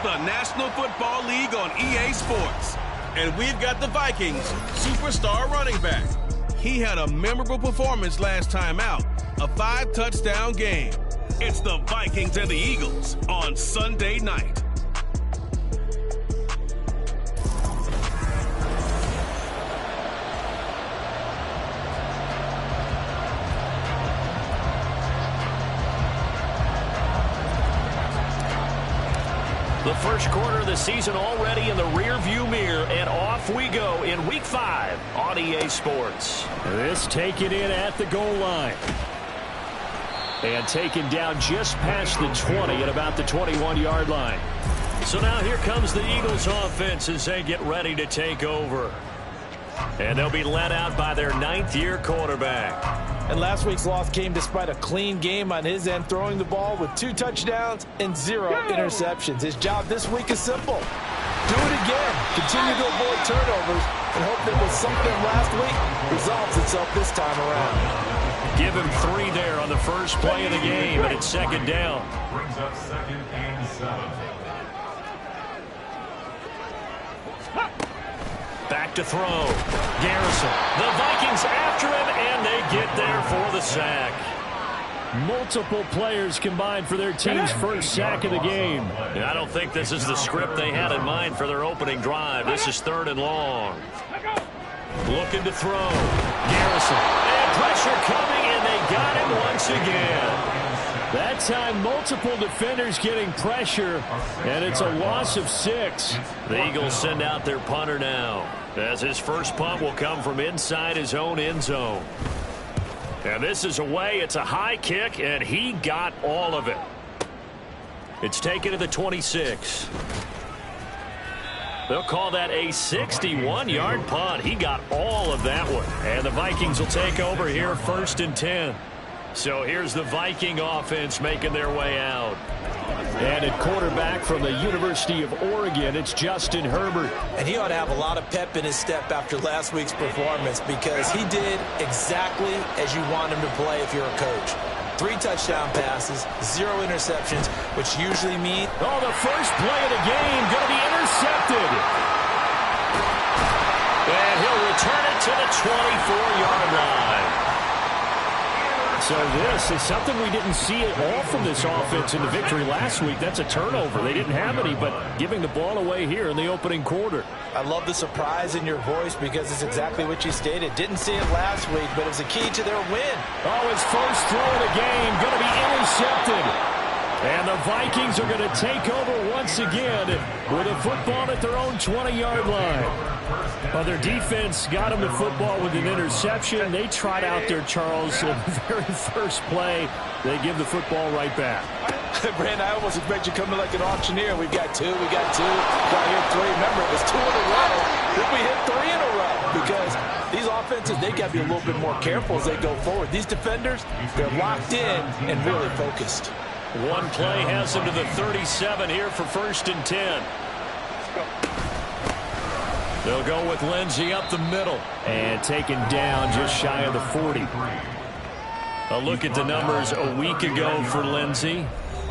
the National Football League on EA Sports. And we've got the Vikings superstar running back. He had a memorable performance last time out, a 5-touchdown game. It's the Vikings and the Eagles on Sunday night. The first quarter of the season already in the rear-view mirror, and off we go in Week 5 on EA Sports. This taken in at the goal line. And taken down just past the 20 at about the 21-yard line. So now here comes the Eagles offense as they get ready to take over. And they'll be led out by their 9th-year quarterback. And last week's loss came despite a clean game on his end, throwing the ball with 2 touchdowns and 0 interceptions. His job this week is simple. Do it again. Continue to avoid turnovers and hope that what something last week resolves itself this time around. Give him 3 there on the first play of the game, and it's second down. Brings up 2nd and 7. Back to throw. Garrison. The Vikings after him, and they get there for the sack. Multiple players combined for their team's first sack of the game. I don't think this is the script they had in mind for their opening drive. This is 3rd and long. Looking to throw. Garrison. And pressure coming, and they got him once again. That time, multiple defenders getting pressure, and it's a loss of 6. The Eagles send out their punter now, as his first punt will come from inside his own end zone. And this is away. It's a high kick, and he got all of it. It's taken to the 26. They'll call that a 61-yard punt. He got all of that one. And the Vikings will take over here 1st and 10. So here's the Viking offense making their way out. And at quarterback from the University of Oregon, it's Justin Herbert. And he ought to have a lot of pep in his step after last week's performance, because he did exactly as you want him to play if you're a coach. 3 touchdown passes, 0 interceptions, which usually mean... Oh, the first play of the game going to be intercepted. And he'll return it to the 24-yard line. So this is something we didn't see at all from this offense in the victory last week. That's a turnover. They didn't have any, but giving the ball away here in the opening quarter. I love the surprise in your voice, because it's exactly what you stated. Didn't see it last week, but it was a key to their win. Oh, his first throw of the game going to be intercepted. And the Vikings are going to take over once again with a football at their own 20-yard line. Well, their defense got him the football with an interception. They tried out there, Charles, in the very first play. They give the football right back. Brandon, I almost expect you coming like an auctioneer. We've got 2, we got 2, got here 3. Remember, it was 2 in a row. Then we hit 3 in a row, because these offenses, they got to be a little bit more careful as they go forward. These defenders, they're locked in and really focused. One play has them to the 37 here for 1st and 10. They'll go with Lindsey up the middle. And taken down just shy of the 40. A look at the numbers a week ago for Lindsey.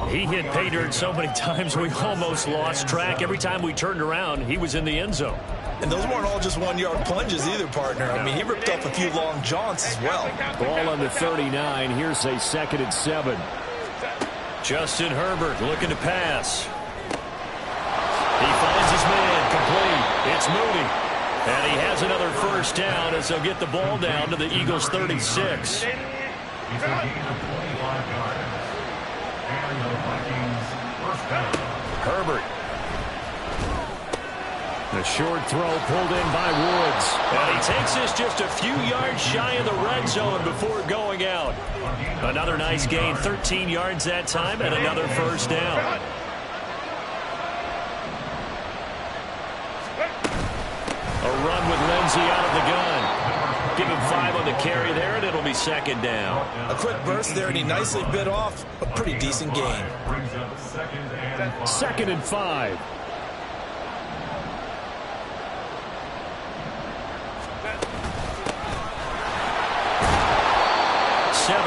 He hit pay dirt so many times we almost lost track. Every time we turned around, he was in the end zone. And those weren't all just 1-yard plunges either, partner. I mean, he ripped off a few long jaunts as well. Ball on the 39. Here's a 2nd and 7. Justin Herbert looking to pass. He finds his man complete. It's Moody. And he has another first down as they'll get the ball down to the Eagles' 36. Herbert. The short throw pulled in by Woods. And he takes this just a few yards shy of the red zone before going out. Another nice gain, 13 yards that time, and another first down. A run with Lindsey out of the gun. Give him 5 on the carry there, and it'll be 2nd down. A quick burst there, and he nicely bit off a pretty decent gain. 2nd and 5.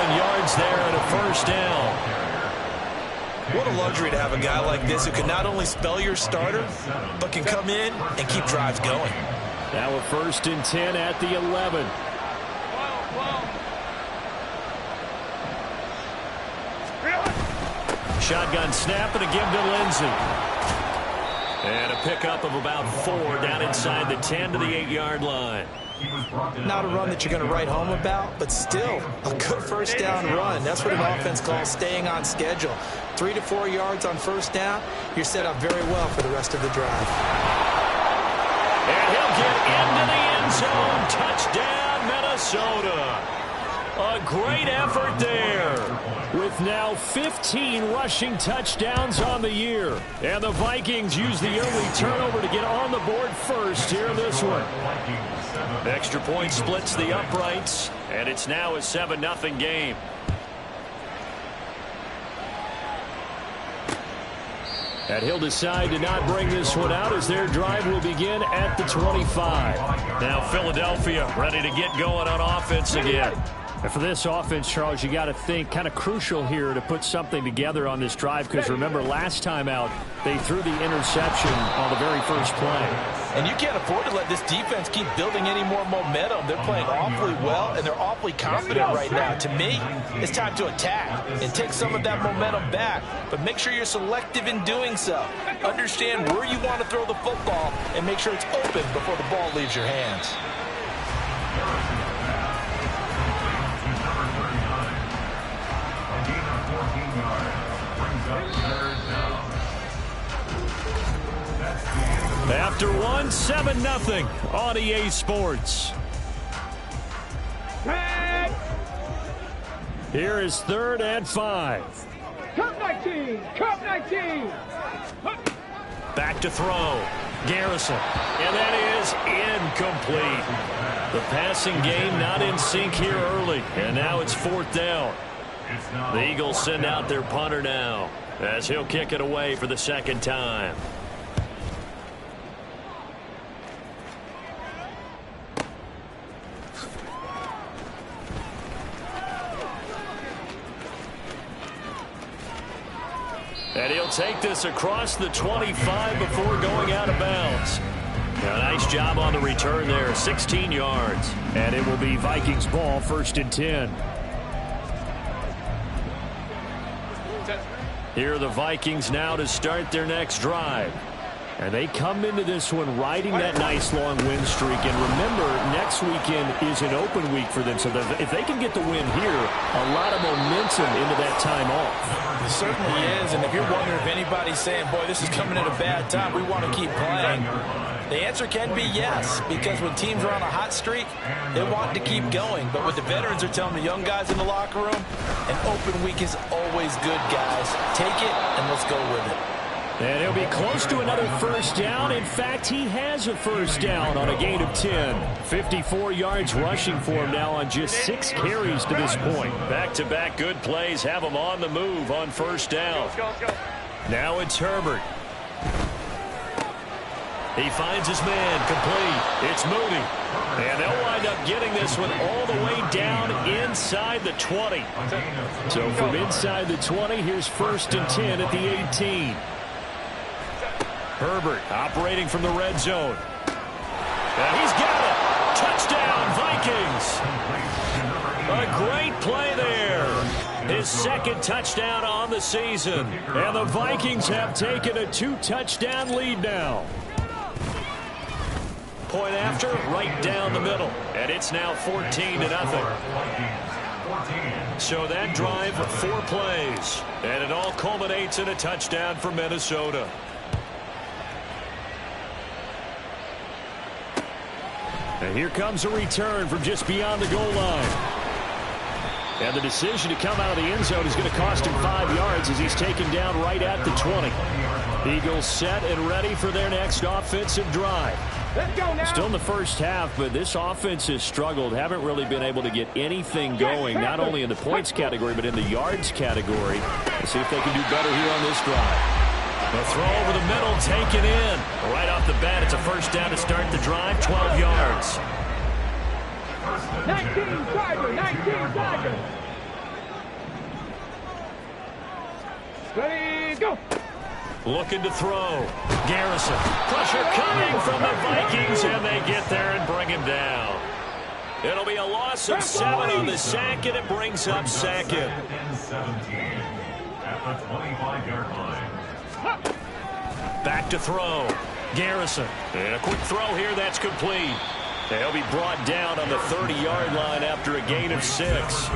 Yards there and a first down. What a luxury to have a guy like this who can not only spell your starter, but can come in and keep drives going. Now a 1st and 10 at the 11. Shotgun snap and a give to Lindsey. And a pickup of about 4 down inside the 10 to the 8-yard line. Not a run that you're going to write home about, but still a good first down run. That's what an offense calls staying on schedule. 3 to 4 yards on first down, you're set up very well for the rest of the drive. And he'll get into the end zone. Touchdown, Minnesota. A great effort there, with now 15 rushing touchdowns on the year. And the Vikings use the early turnover to get on the board first here in this one. Extra point splits the uprights, and it's now a 7-0 game. And he'll decide to not bring this one out as their drive will begin at the 25. Now Philadelphia ready to get going on offense again. And for this offense, Charles, you got to think kind of crucial here to put something together on this drive, because remember last time out they threw the interception on the very first play. And you can't afford to let this defense keep building any more momentum. They're playing awfully well, and they're awfully confident right now. To me, it's time to attack and take some of that momentum back. But make sure you're selective in doing so. Understand where you want to throw the football and make sure it's open before the ball leaves your hands. After one, 7-0 on EA Sports. Here is 3rd and 5. Cup 19! Cup 19! Back to throw. Garrison. And that is incomplete. The passing game not in sync here early. And now it's 4th down. The Eagles send out their punter now, as he'll kick it away for the 2nd time. And he'll take this across the 25 before going out of bounds. Now, nice job on the return there, 16 yards. And it will be Vikings ball, 1st and 10. Here are the Vikings now to start their next drive. And they come into this one riding that nice long win streak. And remember, next weekend is an open week for them. So if they can get the win here, a lot of momentum into that time off. It certainly is. And if you're wondering if anybody's saying, boy, this is coming at a bad time, we want to keep playing, the answer can be yes. Because when teams are on a hot streak, they want to keep going. But what the veterans are telling the young guys in the locker room, an open week is always good, guys. Take it and let's go with it. And he'll be close to another first down. In fact, he has a first down on a gain of 10. 54 yards rushing for him now on just 6 carries to this point. Back-to-back good plays have him on the move on first down. Now it's Herbert. He finds his man complete. It's Mooney. And they'll wind up getting this one all the way down inside the 20. So from inside the 20, here's 1st and 10 at the 18. Herbert operating from the red zone. And he's got it. Touchdown, Vikings. A great play there. His 2nd touchdown on the season. And the Vikings have taken a 2-touchdown lead now. Point after, right down the middle. And it's now 14-0. So that drive, 4 plays. And it all culminates in a touchdown for Minnesota. And here comes a return from just beyond the goal line. And the decision to come out of the end zone is going to cost him 5 yards as he's taken down right at the 20. Eagles set and ready for their next offensive drive. Let's go now. Still in the first half, but this offense has struggled. Haven't really been able to get anything going, not only in the points category, but in the yards category. Let's see if they can do better here on this drive. The throw over the middle, taken in. Right off the bat, it's a first down to start the drive, 12 yards. 19 Tiger, 19 Tiger. Ready. go. Looking to throw. Garrison. Pressure coming from the Vikings, and they get there and bring him down. It'll be a loss of 7 on the sack, and it brings up second. And 17 at the 25-yard line. Back to throw. Garrison. And a quick throw here that's complete. They'll be brought down on the 30-yard line after a gain of 6.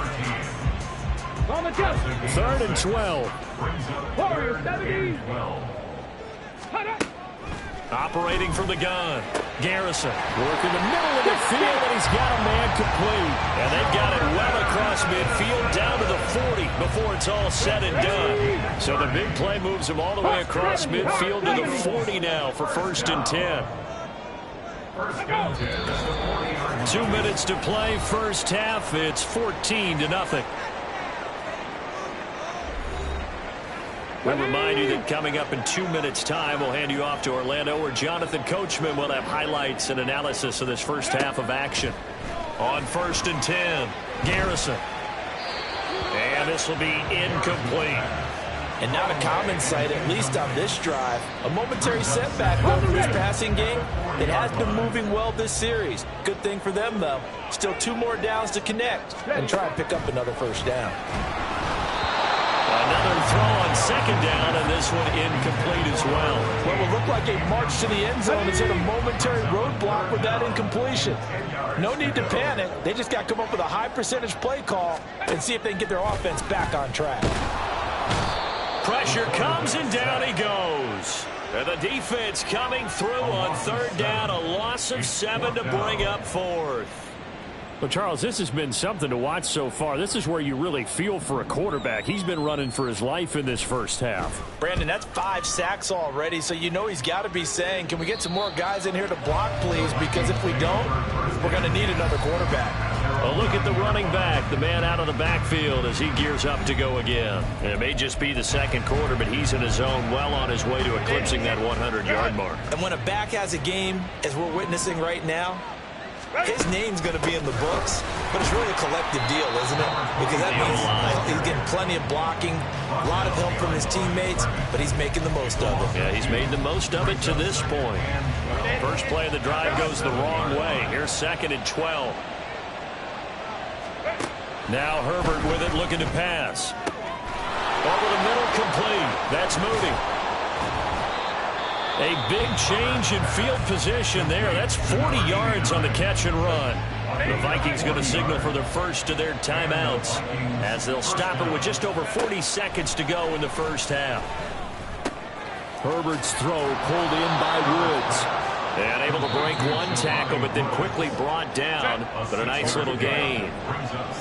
On the jump. 3rd and 12. Warriors 70. Operating from the gun. Garrison working the middle of the field, and he's got a man complete. And they've got it well across midfield down to the 40 before it's all said and done. So the big play moves him all the way across midfield to the 40 now for 1st and 10. 2 minutes to play, first half. It's 14-0. We'll remind you that coming up in 2 minutes' time, we'll hand you off to Orlando, where Jonathan Coachman will have highlights and analysis of this first half of action. On 1st and 10, Garrison. And this will be incomplete. And not a common sight, at least on this drive. A momentary setback, though, for this passing game. It has been moving well this series. Good thing for them, though. Still 2 more downs to connect and try and pick up another first down. Another throw on 2nd down, and this one incomplete as well. What will look like a march to the end zone has hit a momentary roadblock with that incompletion. No need to panic. They just got to come up with a high percentage play call and see if they can get their offense back on track. Pressure comes, and down he goes. And the defense coming through on 3rd down, a loss of 7 to bring up 4th. Well, Charles, this has been something to watch so far. This is where you really feel for a quarterback. He's been running for his life in this first half. Brandon, that's 5 sacks already, so you know he's got to be saying, can we get some more guys in here to block, please? Because if we don't, we're going to need another quarterback. A look at the running back, the man out of the backfield as he gears up to go again. And it may just be the 2nd quarter, but he's in his zone, well on his way to eclipsing that 100-yard mark. And when a back has a game, as we're witnessing right now, his name's going to be in the books, but it's really a collective deal, isn't it? Because that means he's getting plenty of blocking, a lot of help from his teammates, but he's making the most of it. Yeah, he's made the most of it to this point. First play of the drive goes the wrong way. Here's 2nd and 12. Now Herbert with it, looking to pass. Over the middle, complete. That's moving. A big change in field position there. That's 40 yards on the catch and run. The Vikings going to signal for the first of their timeouts as they'll stop it with just over 40 seconds to go in the first half. Herbert's throw pulled in by Woods. And able to break 1 tackle, but then quickly brought down. But a nice little gain.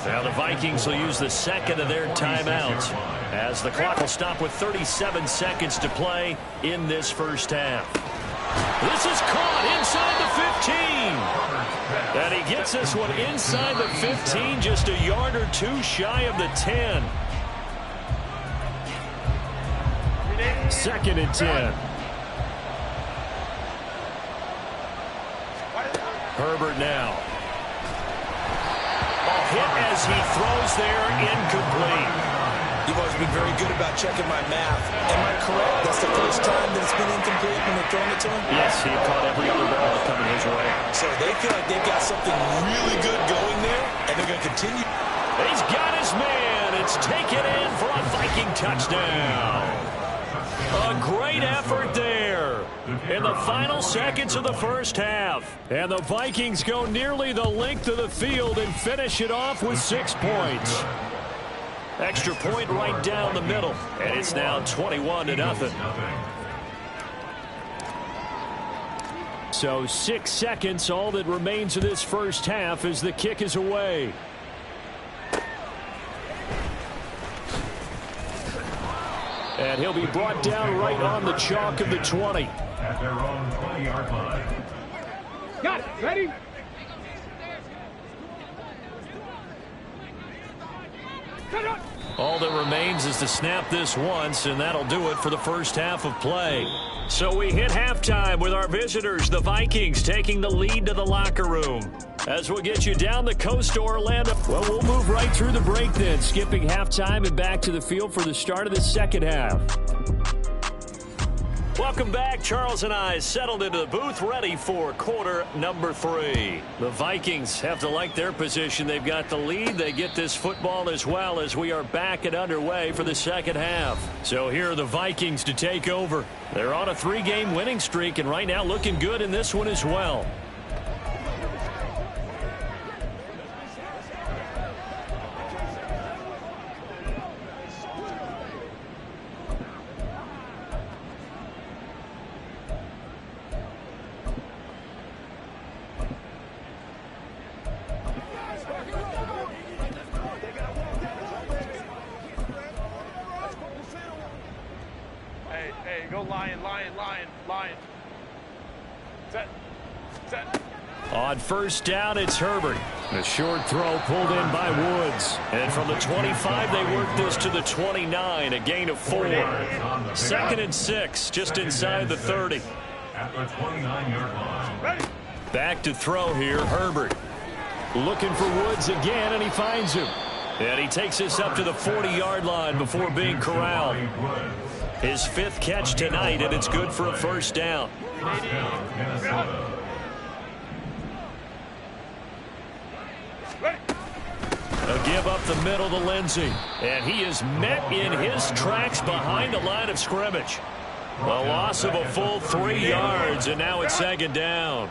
Now the Vikings will use the 2nd of their timeouts as the clock will stop with 37 seconds to play in this first half. This is caught inside the 15. And he gets this one inside the 15, just a yard or 2 shy of the 10. 2nd and 10. Herbert now. Hit as he throws there, incomplete. You've always been very good about checking my math. Am I correct? That's the first time that it's been incomplete when they're throwing it to him? Yes, he caught every other ball coming his way. So they feel like they've got something really good going there, and they're going to continue. He's got his man. It's taken in for a Viking touchdown. A great effort there in the final seconds of the first half. And the Vikings go nearly the length of the field and finish it off with 6 points. Extra point right down the middle. And it's now 21-0. So 6 seconds, all that remains of this first half as the kick is away. And he'll be brought down right on the chalk of the 20. At their own 20-yard line. Got it. Ready? Cut up. All that remains is to snap this once, and that'll do it for the first half of play. So we hit halftime with our visitors, the Vikings, taking the lead to the locker room. As we'll get you down the coast to Orlando. Well, we'll move right through the break then, skipping halftime and back to the field for the start of the second half. Welcome back. Charles and I settled into the booth, ready for quarter number 3. The Vikings have to like their position. They've got the lead. They get this football as well as we are back and underway for the second half. So here are the Vikings to take over. They're on a 3-game winning streak and right now looking good in this one as well. Hey, go lion. Set. On first down, it's Herbert. A short throw pulled in by Woods. And from the 25, they work this to the 29, a gain of 4. 2nd and 6, just inside the 30. At the 29-yard line. Back to throw here, Herbert. Looking for Woods again, and he finds him. And he takes us up to the 40-yard line before being corralled. His 5th catch tonight, and it's good for a first down. First down, Minnesota. A give up the middle to Lindsey. And he is met in his tracks behind the line of scrimmage. A loss of a full 3 yards, and now it's 2nd down.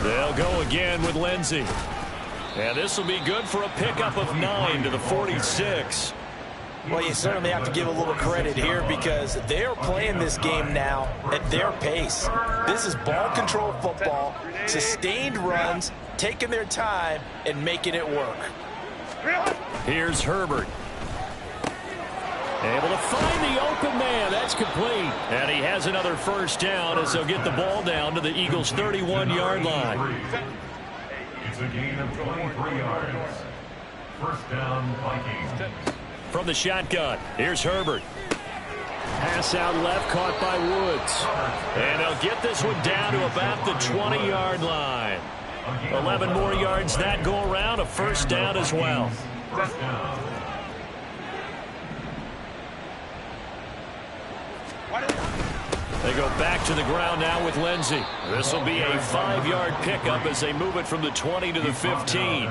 They'll go again with Lindsey. And this will be good for a pickup of 9 to the 46. Well, you certainly have to give a little credit here because they're playing this game now at their pace. This is ball control football, sustained runs, taking their time, and making it work. Here's Herbert. Able to find the open man. That's complete. And he has another first down as they'll get the ball down to the Eagles' 31-yard line. It's a gain of 23 yards. First down, Vikings. From the shotgun, here's Herbert. Pass out left, caught by Woods. And they'll get this one down to about the 20-yard line. 11 more yards that go around, a first down as well. First down. They go back to the ground now with Lindsey. This will be a 5-yard pickup as they move it from the 20 to the 15.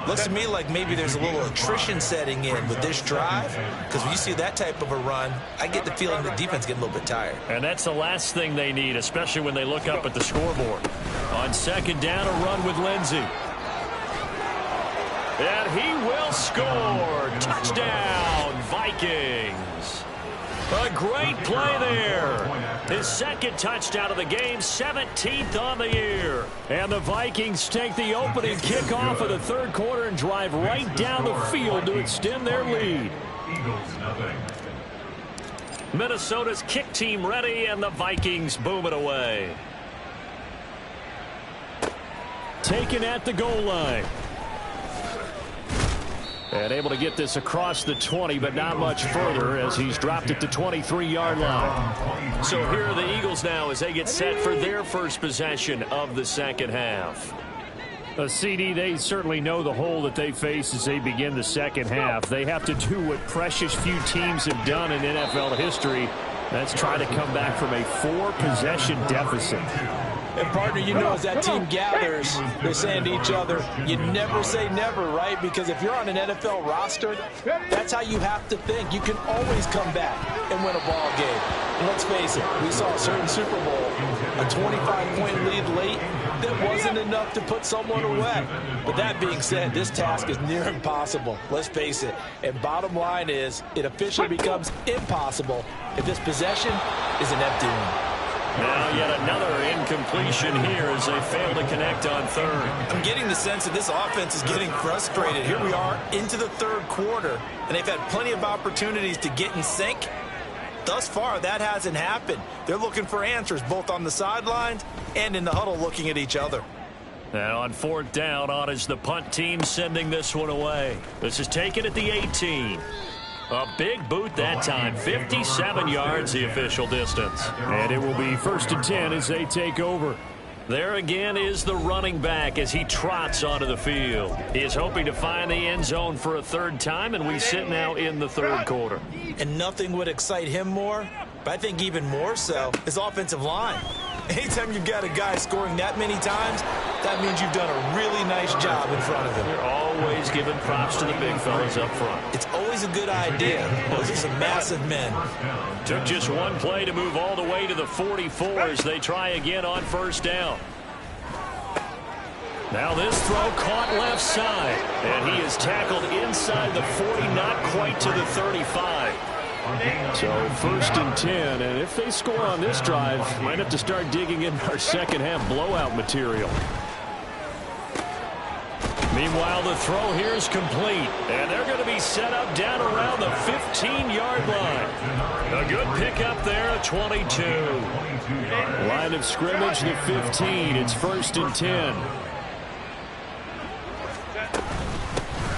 Looks to me like maybe there's a little attrition setting in with this drive, because when you see that type of a run, I get the feeling the defense getting a little bit tired. And that's the last thing they need, especially when they look up at the scoreboard. On 2nd down, a run with Lindsey. And he will score. Touchdown, Vikings. A great play there. His 2nd touchdown of the game, 17th on the year. And the Vikings take the opening kickoff of the 3rd quarter and drive right down the field to extend their lead. Minnesota's kick team ready, and the Vikings boom it away. Taken at the goal line. And able to get this across the 20, but not much further as he's dropped it to 23-yard line. So here are the Eagles now as they get set for their first possession of the second half. CD, they certainly know the hole that they face as they begin the second half. They have to do what precious few teams have done in NFL history. That's try to come back from a 4-possession deficit. And, partner, you know, as that team gathers, they're saying to each other, you never say never, right? Because if you're on an NFL roster, that's how you have to think. You can always come back and win a ball game. And let's face it, we saw a certain Super Bowl, a 25-point lead late that wasn't enough to put someone away. But that being said, this task is near impossible. Let's face it. And bottom line is, it officially becomes impossible if this possession is an empty one. Now yet another incompletion here as they fail to connect on 3rd. I'm getting the sense that this offense is getting frustrated. Here we are into the 3rd quarter, and they've had plenty of opportunities to get in sync. Thus far, that hasn't happened. They're looking for answers both on the sidelines and in the huddle looking at each other. And on 4th down, on is the punt team sending this one away. This is taken at the 18. A big boot that time, 57 yards the official distance. And it will be 1st and 10 as they take over. There again is the running back as he trots onto the field. He is hoping to find the end zone for a third time, and we sit now in the third quarter. And nothing would excite him more, but I think even more so, his offensive line. Anytime you've got a guy scoring that many times, that means you've done a really nice job in front of him. You're always giving props to the big fellas up front. It's always a good idea. Those are some massive men. Took just one play to move all the way to the 44 as they try again on first down. Now this throw caught left side, and he is tackled inside the 40, not quite to the 35. So first and 10, and if they score on this drive, might have to start digging in our second half blowout material. Meanwhile, the throw here is complete, and they're going to be set up down around the 15-yard line. A good pickup there at 22. Line of scrimmage, the 15. It's first and 10.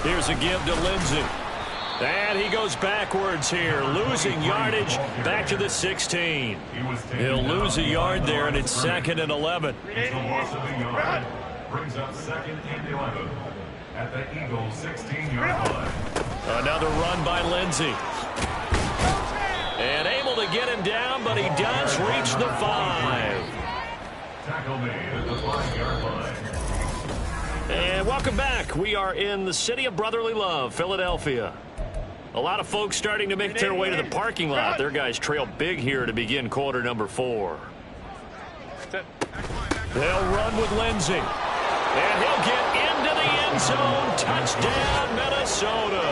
Here's a give to Lindsey. And he goes backwards here, losing yardage back to the 16. He'll lose a yard there, and it's 2nd and 11. It's a loss of a yard. Brings up 2nd and 11 at the Eagles' 16-yard line. Another run by Lindsey. And able to get him down, but he does reach the 5. Tackle made at the 5-yard line. And welcome back. We are in the city of brotherly love, Philadelphia. A lot of folks starting to make their way to the parking lot. Their guys trail big here to begin quarter number 4. They'll run with Lindsey. And he'll get into the end zone. Touchdown, Minnesota.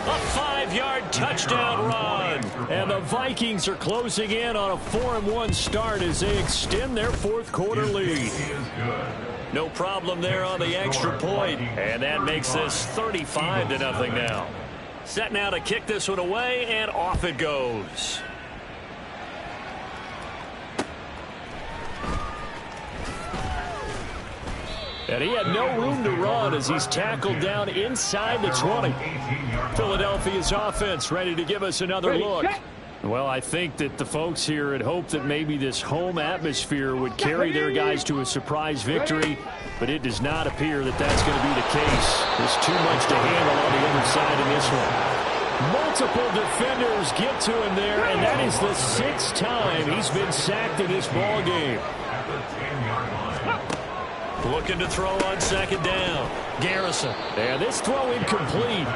A 5-yard touchdown run. And the Vikings are closing in on a 4-1 start as they extend their fourth quarter lead. No problem there on the extra point. And that makes this 35-0 now. Set now to kick this one away, and off it goes. And he had no room to run as he's tackled down inside the 20. Philadelphia's offense ready to give us another look. Well, I think that the folks here had hoped that maybe this home atmosphere would carry their guys to a surprise victory, but it does not appear that that's going to be the case. There's too much to handle on the other side in this one. Multiple defenders get to him there, and that is the 6th time he's been sacked in this ball game. Looking to throw on 2nd down. Garrison. And this throw incomplete.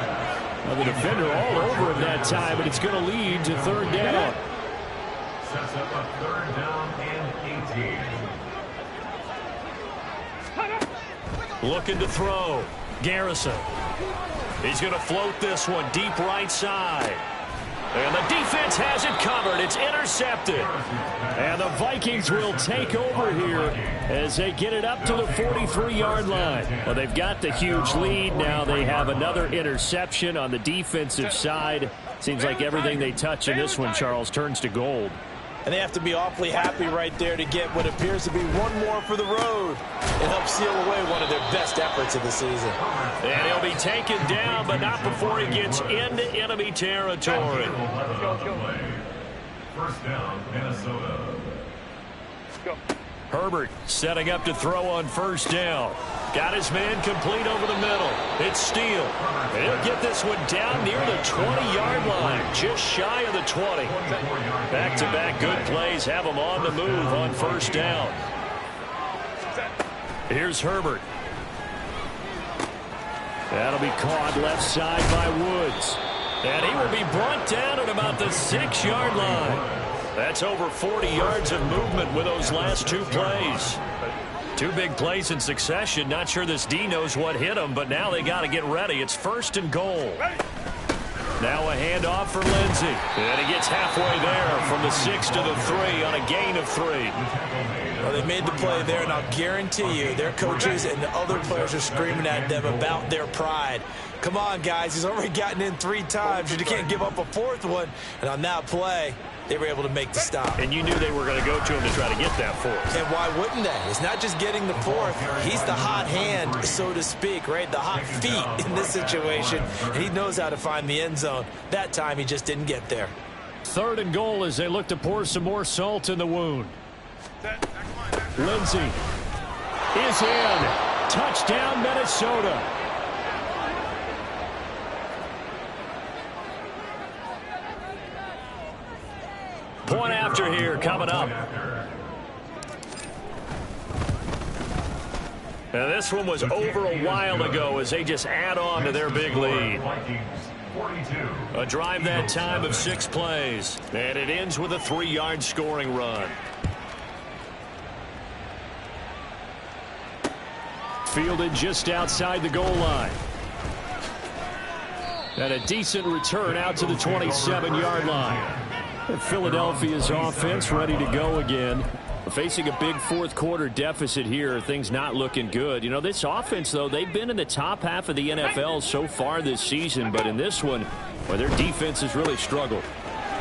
Now the defender all over him that time, but it's going to lead to 3rd down. Sets up a 3rd down and 18. Looking to throw. Garrison. He's going to float this one deep right side. And the defense has it covered. It's intercepted. And the Vikings will take over here as they get it up to the 43-yard line. Well, they've got the huge lead. Now they have another interception on the defensive side. Seems like everything they touch in this one, Charles, turns to gold. And they have to be awfully happy right there to get what appears to be one more for the road. It helps seal away one of their best efforts of the season. And he'll be taken down, but not before he gets into enemy territory. First down, Minnesota. Herbert setting up to throw on 1st down. Got his man complete over the middle. It's Steele. And he'll get this one down near the 20-yard line, just shy of the 20. Back-to-back good plays have him on the move on 1st down. Here's Herbert. That'll be caught left side by Woods. And he will be brought down at about the 6-yard line. That's over 40 yards of movement with those last 2 plays. 2 big plays in succession. Not sure this D knows what hit him, but now they got to get ready. It's 1st and goal. Now a handoff for Lindsey. And he gets halfway there from the 6 to the 3 on a gain of 3. Well, they made the play there, and I'll guarantee you their coaches and the other players are screaming at them about their pride. Come on, guys. He's already gotten in 3 times. You can't give up a 4th one. And on that play, they were able to make the stop. And you knew they were going to go to him to try to get that 4th. And why wouldn't they? It's not just getting the 4th. He's the hot hand, so to speak, right? The hot feet in this situation. And he knows how to find the end zone. That time, he just didn't get there. 3rd and goal as they look to pour some more salt in the wound. Set. Lindsey is in. Touchdown, Minnesota. Point after here coming up. And this one was over a while ago as they just add on to their big lead. A drive that time of 6 plays. And it ends with a 3-yard scoring run. Fielded just outside the goal line. And a decent return out to the 27-yard line. And Philadelphia's offense ready to go again. Facing a big fourth-quarter deficit here, things not looking good. You know, this offense, though, they've been in the top half of the NFL so far this season, but in this one, well, their defense has really struggled.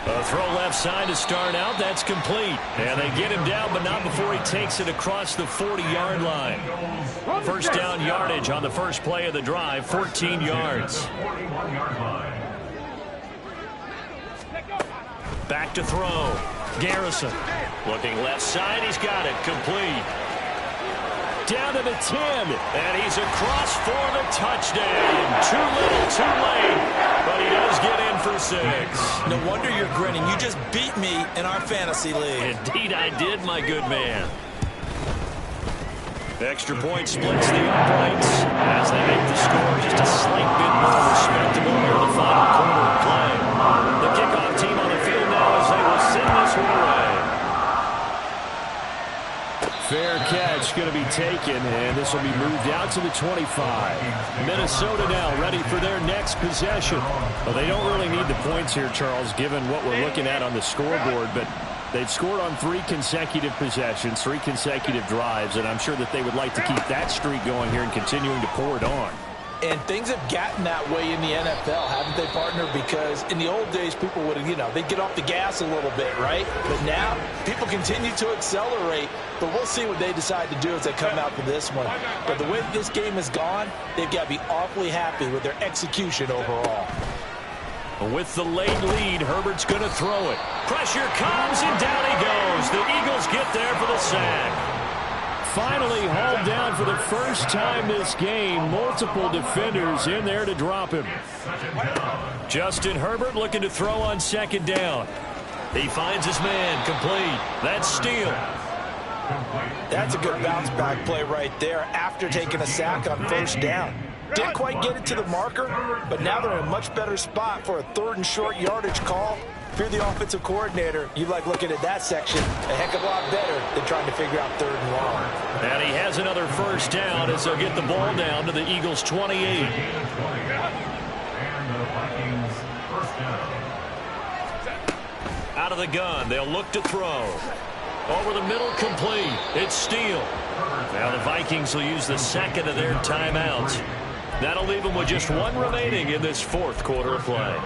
A throw left side to start out. That's complete. And they get him down, but not before he takes it across the 40-yard line. First down yardage on the first play of the drive, 14 yards. Back to throw. Garrison looking left side. He's got it. Complete. Down to the 10. And he's across for the touchdown. Too little, too late. But he does get in for 6. No wonder you're grinning. You just beat me in our fantasy league. Indeed I did, my good man. Extra point splits the uprights as they make the score just a slight bit more respectable here in the final quarter of play. The kickoff team on the field now as they will send this one away. Fair catch going to be taken, and this will be moved out to the 25. Minnesota now ready for their next possession. Well, they don't really need the points here, Charles, given what we're looking at on the scoreboard, but they've scored on 3 consecutive possessions, 3 consecutive drives, and I'm sure that they would like to keep that streak going here and continuing to pour it on. And things have gotten that way in the NFL, haven't they, partner? Because in the old days, people would, they'd get off the gas a little bit, right? But now, people continue to accelerate. But we'll see what they decide to do as they come out for this one. But the way this game has gone, they've got to be awfully happy with their execution overall. With the late lead, Herbert's going to throw it. Pressure comes, and down he goes. The Eagles get there for the sack. Finally hauled down for the first time this game. Multiple defenders in there to drop him. Justin Herbert looking to throw on second down. He finds his man. Complete. That's Steele. That's a good bounce-back play right there after taking a sack on first down. Didn't quite get it to the marker, but now they're in a much better spot for a 3rd and short yardage call. If you're the offensive coordinator, you like looking at that section a heck of a lot better than trying to figure out 3rd and long. And he has another first down as they'll get the ball down to the Eagles' 28. And the Vikings first down. Out of the gun, they'll look to throw. Over the middle, complete. It's Steele. Now the Vikings will use the second of their timeouts. That'll leave them with just 1 remaining in this 4th quarter of play.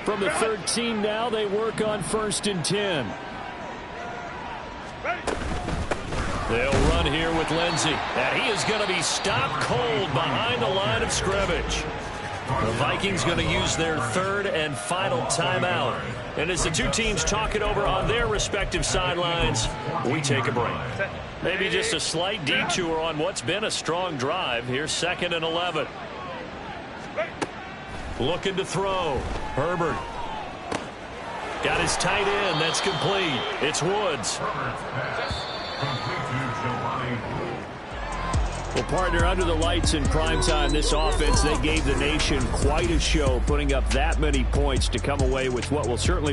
From the 13 now, they work on 1st and 10. They'll run here with Lindsey. And he is going to be stopped cold behind the line of scrimmage. The Vikings going to use their 3rd and final timeout. And as the two teams talk it over on their respective sidelines, we take a break. Maybe just a slight detour on what's been a strong drive. Here's 2nd and 11. Looking to throw. Herbert. Got his tight end. That's complete. It's Woods. Well, partner, under the lights in primetime, this offense, they gave the nation quite a show, putting up that many points to come away with what will certainly